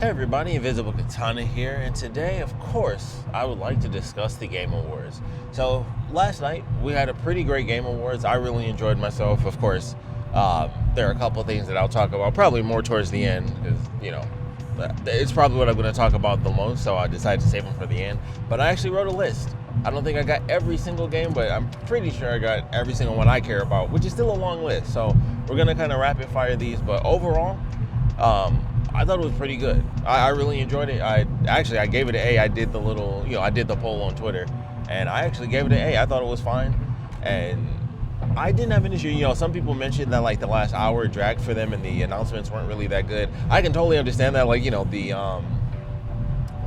Hey everybody, Invisiblekatana here, and today, of course, I would like to discuss the Game Awards. So, last night, we had a pretty great Game Awards. I really enjoyed myself. Of course, there are a couple of things that I'll talk about, probably more towards the end, because, it's probably what I'm going to talk about the most, so I decided to save them for the end. But I actually wrote a list. I don't think I got every single game, but I'm pretty sure I got every single one I care about, which is still a long list. So, we're going to kind of rapid fire these, but overall, I thought it was pretty good. I really enjoyed it. I gave it an A. I did I did the poll on Twitter, and I actually gave it an A. I thought it was fine, and I didn't have an issue. Some people mentioned that like the last hour dragged for them, and the announcements weren't really that good. I can totally understand that.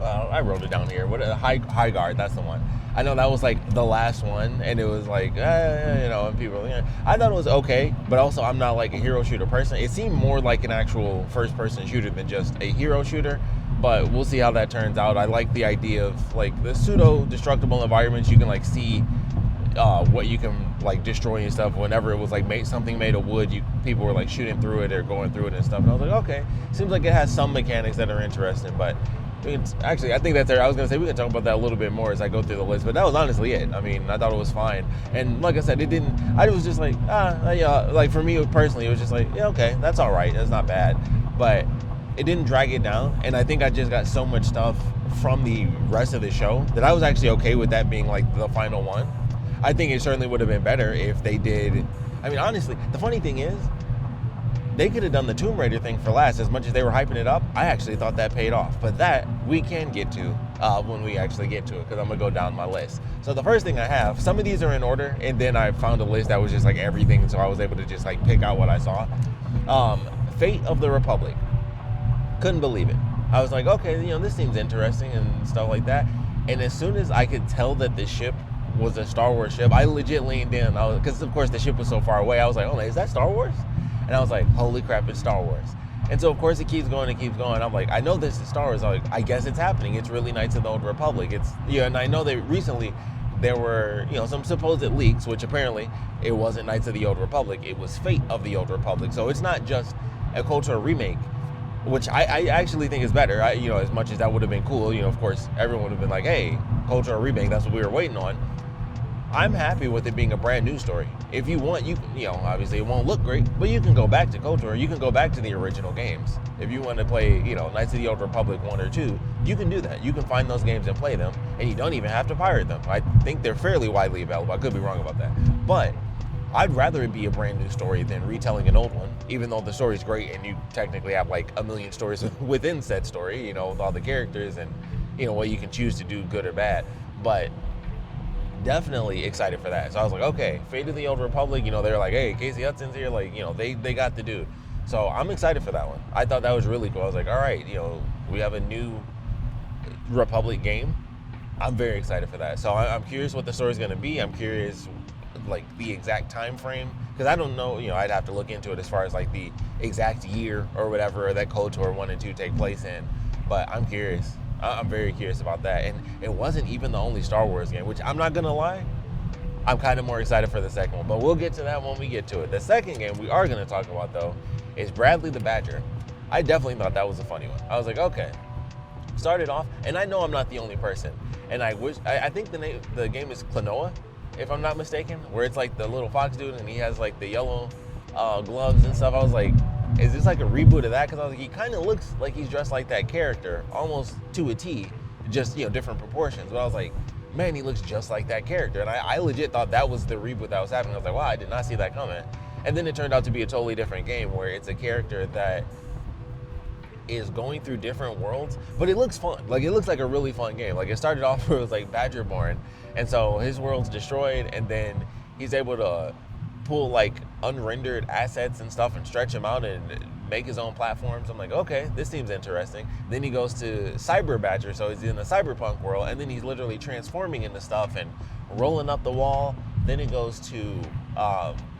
I wrote it down here. High Guard? That's the one. I know that was like the last one, and it was like, and people. I thought it was okay, but also I'm not like a hero shooter person. It seemed more like an actual first-person shooter than just a hero shooter, but we'll see how that turns out. I like the idea of like the pseudo-destructible environments. You can like see what you can like destroy and stuff. Whenever it was like something made of wood, people were like shooting through it or going through it and stuff. And I was like, okay, seems like it has some mechanics that are interesting, but. I think that's there. I was going to say we can talk about that a little bit more as I go through the list, but that was honestly it. I mean, I thought it was fine. And like I said, I was just like, like for me personally, it was just like, yeah, okay, that's all right. That's not bad. But it didn't drag it down. And I think I just got so much stuff from the rest of the show that I was actually okay with that being like the final one. I think it certainly would have been better if they did. I mean, honestly, the funny thing is, they could have done the Tomb Raider thing for last. As much as they were hyping it up, I actually thought that paid off. But that we can get to when we actually get to it, because I'm going to go down my list. So the first thing I have, some of these are in order, and then I found a list that was just like everything, so I was able to just like pick out what I saw. Fate of the Republic. Couldn't believe it. I was like, okay, this seems interesting and stuff like that. And as soon as I could tell that the ship was a Star Wars ship, I legit leaned in. Because, of course, the ship was so far away. I was like, oh, is that Star Wars? And I was like, holy crap, it's Star Wars. And so, of course, it keeps going and keeps going. I'm like, I know this is Star Wars. I guess it's happening. It's really Knights of the Old Republic. And I know that recently there were, some supposed leaks, which apparently it wasn't Knights of the Old Republic. It was Fate of the Old Republic. So it's not just a cultural remake, which I actually think is better. As much as that would have been cool, of course, everyone would have been like, hey, cultural remake, that's what we were waiting on. I'm happy with it being a brand new story. If you want, obviously it won't look great, but you can go back to KOTOR, you can go back to the original games. If you want to play, Knights of the Old Republic 1 or 2, you can do that. You can find those games and play them, and you don't even have to pirate them. I think they're fairly widely available. I could be wrong about that. But I'd rather it be a brand new story than retelling an old one, even though the story's great and you technically have like a million stories within said story, with all the characters and, what you can choose to do, good or bad. But definitely excited for that. So I was like, okay, Fate of the Old Republic, they're like, hey, Casey Hudson's here, like, they got the dude. So I'm excited for that one. I thought that was really cool. I was like, all right, we have a new Republic game. I'm very excited for that. So I'm curious what the story's going to be. I'm curious, like, the exact time frame, because I don't know, I'd have to look into it as far as, like, the exact year or whatever that KOTOR 1 and 2 take place in. But I'm curious. I'm very curious about that. And it wasn't even the only Star Wars game, which I'm not going to lie, I'm kind of more excited for the second one. But we'll get to that when we get to it. The second game we are going to talk about, though, is Bradley the Badger. I definitely thought that was a funny one. I was like, okay. Started off, and I know I'm not the only person. And I think the game is Klonoa, if I'm not mistaken, where it's like the little fox dude, and he has like the yellow gloves and stuff. I was like, is this like a reboot of that? Because I was like, he kind of looks like he's dressed like that character, almost to a T, just, different proportions. But I was like, man, he looks just like that character. And I legit thought that was the reboot that was happening. I was like, wow, I did not see that coming. And then it turned out to be a totally different game where it's a character that is going through different worlds, but it looks fun. Like, it looks like a really fun game. Like, it started off where it was like Badger born, and so his world's destroyed, and then he's able to pull like unrendered assets and stuff and stretch them out and make his own platforms. I'm like, okay, this seems interesting. Then he goes to Cyber Badger, so he's in the cyberpunk world, and then he's literally transforming into stuff and rolling up the wall. Then he goes to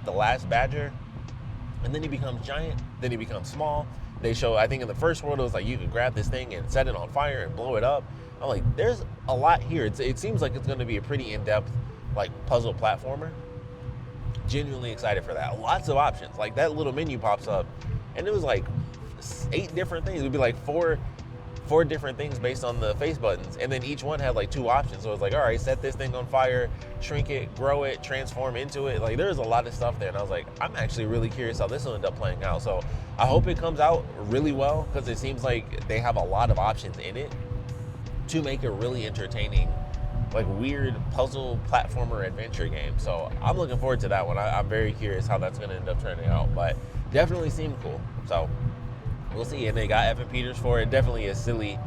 the Last Badger, and then he becomes giant, then he becomes small. They show, I think in the first world, it was like you could grab this thing and set it on fire and blow it up. I'm like, there's a lot here. It seems like it's going to be a pretty in-depth like puzzle platformer. Genuinely excited for that. Lots of options. Like, that little menu pops up, and it was like 8 different things. It would be like 4 4 different things based on the face buttons, and then each one had like 2 options. So it was like, all right, set this thing on fire, shrink it, grow it, transform into it. Like there's a lot of stuff there, and I was like, I'm actually really curious how this will end up playing out. So I hope it comes out really well, because it seems like they have a lot of options in it to make a really entertaining, like weird puzzle platformer adventure game. So I'm looking forward to that one. I'm very curious how that's going to end up turning out, but definitely seemed cool. So we'll see. And they got Evan Peters for it. Definitely a silly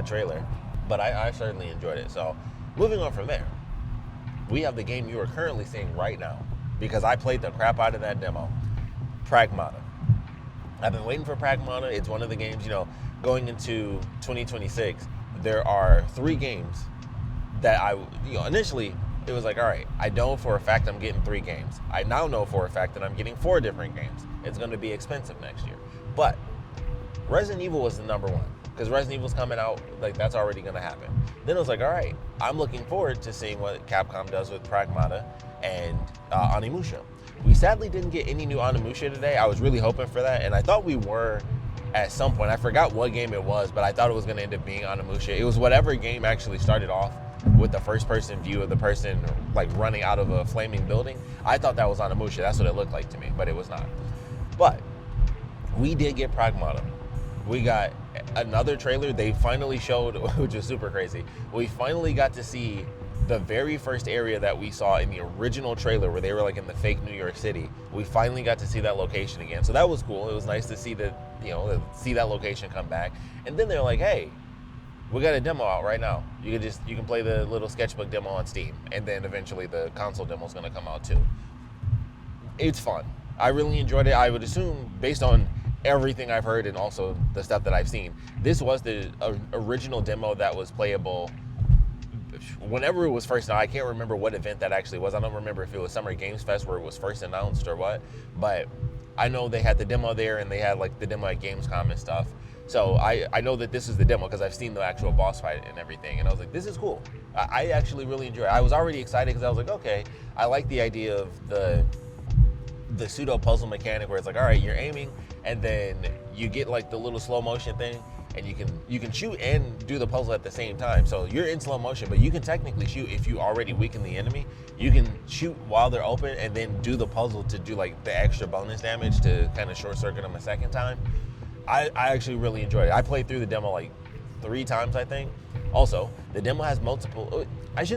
trailer, but I certainly enjoyed it. So moving on from there, we have the game you are currently seeing right now, because I played the crap out of that demo, Pragmata. I've been waiting for Pragmata. It's one of the games, going into 2026, there are 3 games that initially it was like, all right, I know for a fact I'm getting 3 games. I now know for a fact that I'm getting 4 different games. It's going to be expensive next year. But Resident Evil was the number 1, because Resident Evil's coming out, like that's already going to happen. Then it was like, all right, I'm looking forward to seeing what Capcom does with Pragmata and Onimusha. We sadly didn't get any new Onimusha today. I was really hoping for that, and I thought we were at some point. I forgot what game it was, but I thought it was going to end up being Onimusha. It was whatever game actually started off with the first-person view of the person like running out of a flaming building. I thought that was Onimusha. That's what it looked like to me, but it was not. But we did get Pragmata. We got another trailer they finally showed, which was super crazy. We finally got to see the very first area that we saw in the original trailer, where they were like in the fake New York City. We finally got to see that location again. So that was cool. It was nice to see that, see that location come back. And then they're like, hey, we got a demo out right now. You can play the little sketchbook demo on Steam, and then eventually the console demo is going to come out too. It's fun. I really enjoyed it. I would assume, based on everything I've heard and also the stuff that I've seen, this was the original demo that was playable whenever it was first. Now, I can't remember what event that actually was. I don't remember if it was Summer Games Fest where it was first announced or what, but I know they had the demo there, and they had like the demo at Gamescom and stuff. So I know that this is the demo because I've seen the actual boss fight and everything, and I was like, this is cool. I actually really enjoy it. I was already excited because I was like, okay, I like the idea of the pseudo puzzle mechanic where it's like, all right, you're aiming, and then you get like the little slow motion thing, and you can shoot and do the puzzle at the same time. So you're in slow motion, but you can technically shoot if you already weaken the enemy. You can shoot while they're open and then do the puzzle to do like the extra bonus damage to kind of short circuit them a second time. I actually really enjoyed it. I played through the demo like 3 times, I think. Also, the demo has multiple, it's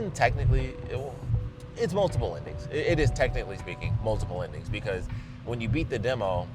multiple endings. It is, technically speaking, multiple endings, because when you beat the demo,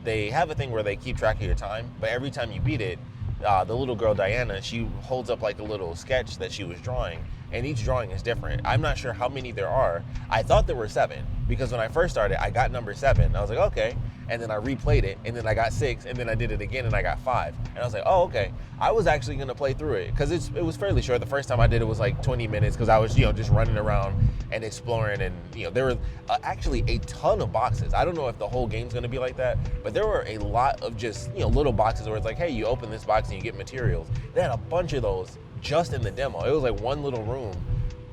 they have a thing where they keep track of your time, but every time you beat it, the little girl Diana, she holds up like a little sketch that she was drawing, and each drawing is different. I'm not sure how many there are. I thought there were 7, because when I first started, I got number 7. I was like, okay. And then I replayed it, and then I got 6, and then I did it again, and I got 5. And I was like, oh, okay. I was actually going to play through it, because it was fairly short. The first time I did it was like 20 minutes, because I was, just running around and exploring, and, there were actually a ton of boxes. I don't know if the whole game's going to be like that, but there were a lot of just, little boxes where it's like, hey, you open this box and you get materials. They had a bunch of those just in the demo. It was like one little room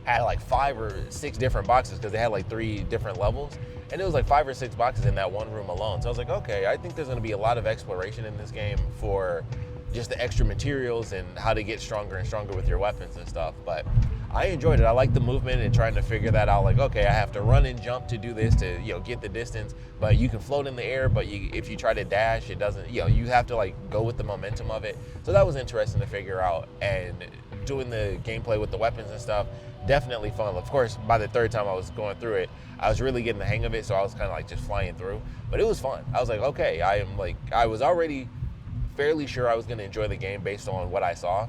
had like 5 or 6 different boxes, because they had like 3 different levels. And it was like 5 or 6 boxes in that one room alone. So I was like, okay, I think there's going to be a lot of exploration in this game for just the extra materials and how to get stronger and stronger with your weapons and stuff. But I enjoyed it. I like the movement and trying to figure that out. Like, okay, I have to run and jump to do this to, get the distance. But you can float in the air, but if you try to dash, it doesn't, you have to like go with the momentum of it. So that was interesting to figure out. And doing the gameplay with the weapons and stuff, definitely fun. Of course, by the 3rd time I was going through it, I was really getting the hang of it, so I was kind of like just flying through. But it was fun. I was like, okay, I was already fairly sure I was going to enjoy the game based on what I saw.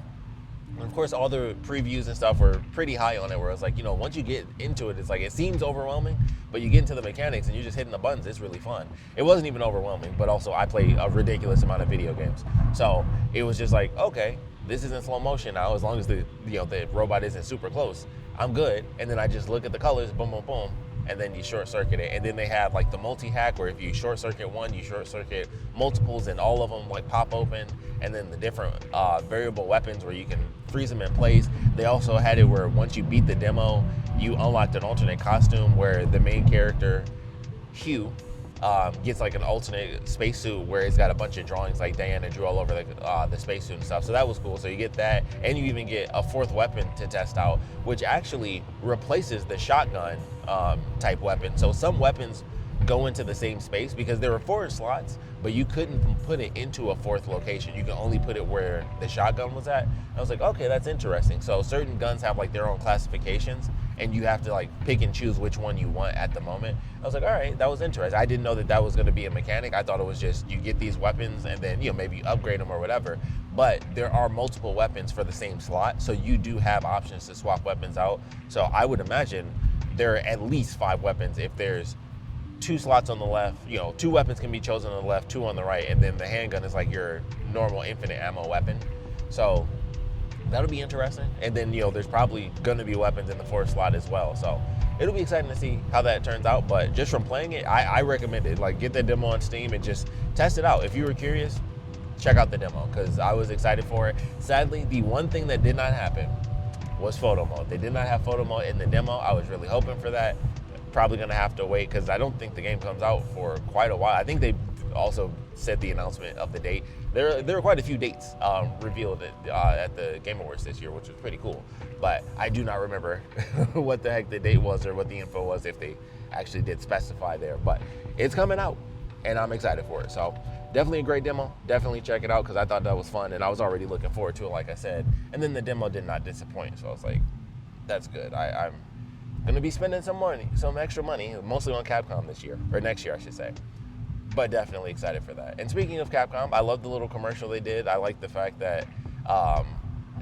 And of course, all the previews and stuff were pretty high on it, where it's like, once you get into it, it's like, it seems overwhelming, but you get into the mechanics and you're just hitting the buttons. It's really fun. It wasn't even overwhelming, but also I play a ridiculous amount of video games. So it was just like, okay, this is in slow motion now, as long as the robot isn't super close, I'm good. And then I just look at the colors, boom, boom, boom, and then you short circuit it. And then they have like the multi-hack, where if you short circuit one, you short circuit multiples, and all of them like pop open. And then the different variable weapons where you can freeze them in place. They also had it where once you beat the demo, you unlocked an alternate costume where the main character, Hugh, gets like an alternate spacesuit where it's got a bunch of drawings like Diana drew all over the spacesuit and stuff. So that was cool. So you get that, and you even get a fourth weapon to test out, which actually replaces the shotgun type weapon. So some weapons go into the same space because there were 4 slots, but you couldn't put it into a 4th location. You can only put it where the shotgun was at. I was like, okay, that's interesting. So certain guns have like their own classifications, and you have to like pick and choose which one you want at the moment. I was like, all right, that was interesting. I didn't know that was going to be a mechanic. I thought it was just you get these weapons and then, you know, maybe you upgrade them or whatever. But there are multiple weapons for the same slot, so you do have options to swap weapons out. So I would imagine there are at least 5 weapons if there's 2 slots on the left, you know, 2 weapons can be chosen on the left, 2 on the right, and then the handgun is like your normal infinite ammo weapon. So that'll be interesting. And then, you know, there's probably gonna be weapons in the 4th slot as well. So it'll be exciting to see how that turns out. But just from playing it, I recommend it. Like, get that demo on Steam and just test it out. If you were curious, check out the demo, because I was excited for it. Sadly, the one thing that did not happen was photo mode. They did not have photo mode in the demo. I was really hoping for that. Probably gonna have to wait, because I don't think the game comes out for quite a while. I think they also said the announcement of the date. There were quite a few dates revealed at the Game Awards this year, which was pretty cool. But I do not remember what the heck the date was or what the info was, if they actually did specify there. But it's coming out, and I'm excited for it. So definitely a great demo. Definitely check it out, because I thought that was fun, and I was already looking forward to it, like I said. And then the demo did not disappoint, so I was like, that's good. I'm gonna be spending some extra money, mostly on Capcom this year, or next year, I should say. But definitely excited for that. And speaking of Capcom, I love the little commercial they did. I like the fact that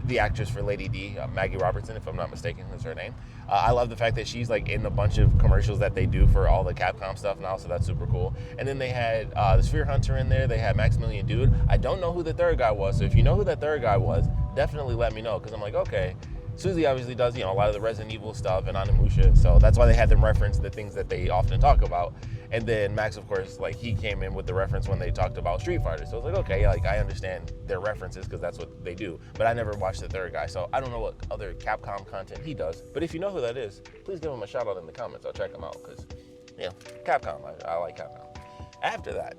the actress for Lady D, Maggie Robertson, if I'm not mistaken, is her name. I love the fact that she's like in a bunch of commercials that they do for all the Capcom stuff now, so that's super cool. And then they had the Sphere Hunter in there. They had Maximilian Dood. I don't know who the third guy was, so if you know who that third guy was, definitely let me know, because I'm like, okay. Susie obviously does, you know, a lot of the Resident Evil stuff and Onimusha, so that's why they had them reference the things that they often talk about. And then Max, of course, like, he came in with the reference when they talked about Street Fighter, so I was like, okay, like, I understand their references because that's what they do, but I never watched the third guy, so I don't know what other Capcom content he does. But if you know who that is, please give him a shout out in the comments. I'll check him out, because, you know, Capcom, I like Capcom. After that,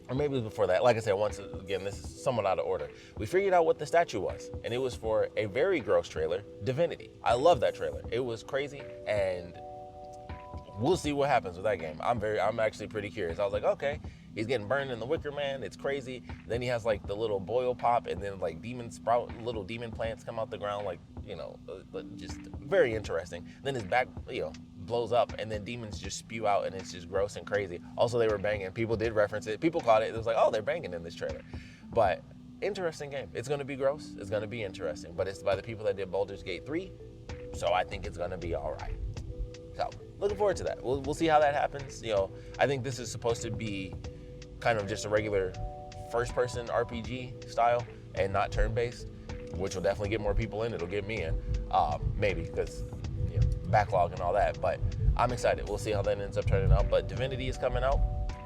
or maybe it was before that, like I said, once again, this is somewhat out of order, we figured out what the statue was, and it was for a very gross trailer, Divinity. I love that trailer. It was crazy, and we'll see what happens with that game. I'm actually pretty curious. I was like, okay, he's getting burned in the Wicker Man. It's crazy. Then he has like the little boil pop, and then like little demon plants come out the ground, like, you know, just very interesting. Then his back, you know, blows up, and then demons just spew out, and it's just gross and crazy. Also, they were banging. People did reference it. People caught it. It was like, oh, they're banging in this trailer. But interesting game. It's going to be gross. It's going to be interesting. But it's by the people that did Baldur's Gate 3, so I think it's going to be all right. So looking forward to that. We'll see how that happens. You know, I think this is supposed to be kind of just a regular first-person RPG style and not turn-based, which will definitely get more people in. It'll get me in, maybe, because, you know, backlog and all that. But I'm excited. We'll see how that ends up turning out. But Divinity is coming out.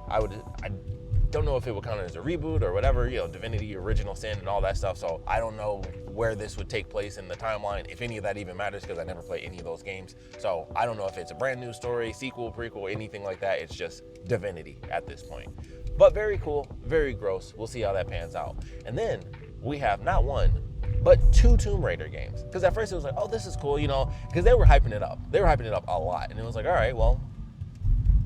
I don't know if it would count as a reboot or whatever, you know, Divinity, Original Sin, and all that stuff. So I don't know where this would take place in the timeline, if any of that even matters, because I never played any of those games. So I don't know if it's a brand new story, sequel, prequel, anything like that. It's just Divinity at this point. But very cool, very gross. We'll see how that pans out. And then we have not one, but 2 Tomb Raider games. Because at first it was like, oh, this is cool, you know, because they were hyping it up. They were hyping it up a lot. And it was like, all right, well,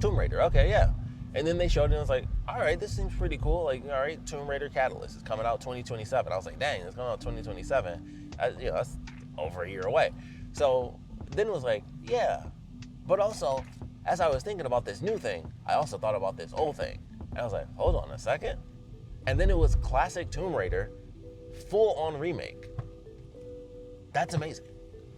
Tomb Raider, okay, yeah. And then they showed it, and I was like, all right, this seems pretty cool. Like, all right, Tomb Raider Catalyst is coming out 2027. I was like, dang, it's coming out 2027. You know, that's over a year away. So then it was like, yeah. But also, as I was thinking about this new thing, I also thought about this old thing. And I was like, hold on a second. And then it was classic Tomb Raider, full-on remake. That's amazing.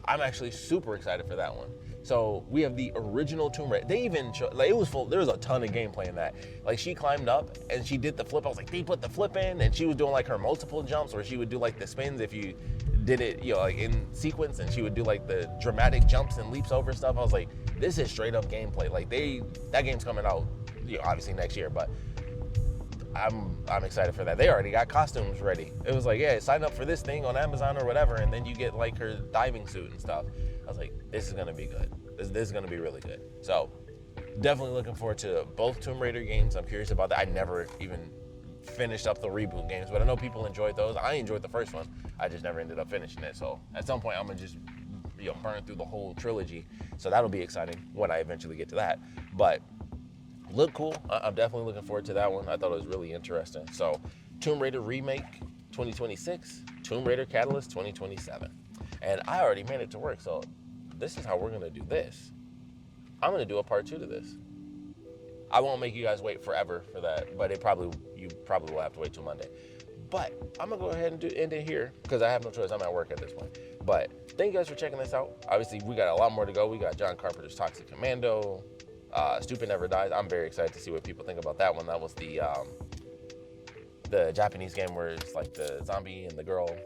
I'm actually super excited for that one. So we have the original Tomb Raider. They even showed, like, it was full. There was a ton of gameplay in that. Like, she climbed up and she did the flip. I was like, they put the flip in, and she was doing like her multiple jumps, where she would do like the spins if you did it, you know, like in sequence, and she would do like the dramatic jumps and leaps over stuff. I was like, this is straight up gameplay. Like, that game's coming out, you know, obviously next year, but I'm excited for that. They already got costumes ready. It was like, yeah, sign up for this thing on Amazon or whatever, and then you get like her diving suit and stuff. I was like, this is gonna be good. This is gonna be really good. So definitely looking forward to both Tomb Raider games. I'm curious about that. I never even finished up the reboot games, but I know people enjoyed those. I enjoyed the first one. I just never ended up finishing it. So at some point, I'm gonna just burn through the whole trilogy. So that'll be exciting when I eventually get to that. But look cool. I'm definitely looking forward to that one. I thought it was really interesting. So Tomb Raider Remake 2026, Tomb Raider Catalyst 2027. And I already made it to work, so this is how we're gonna do this. I'm gonna do a part 2 to this. I won't make you guys wait forever for that, but you probably will have to wait till Monday. But I'm gonna go ahead and end it here because I have no choice. I'm at work at this point. But thank you guys for checking this out. Obviously, we got a lot more to go. We got John Carpenter's Toxic Commando, Stupid Never Dies. I'm very excited to see what people think about that one. That was the Japanese game where it's like the zombie and the girl, and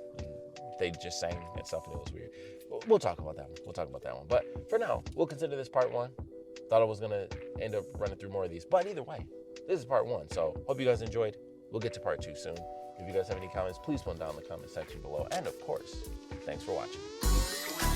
they just sang and stuff, and it was weird. We'll talk about that one. But for now, we'll consider this part 1. Thought I was gonna end up running through more of these, but either way, this is part 1. So hope you guys enjoyed. We'll get to part 2 soon. If you guys have any comments, please put them down in the comment section below. And of course, thanks for watching.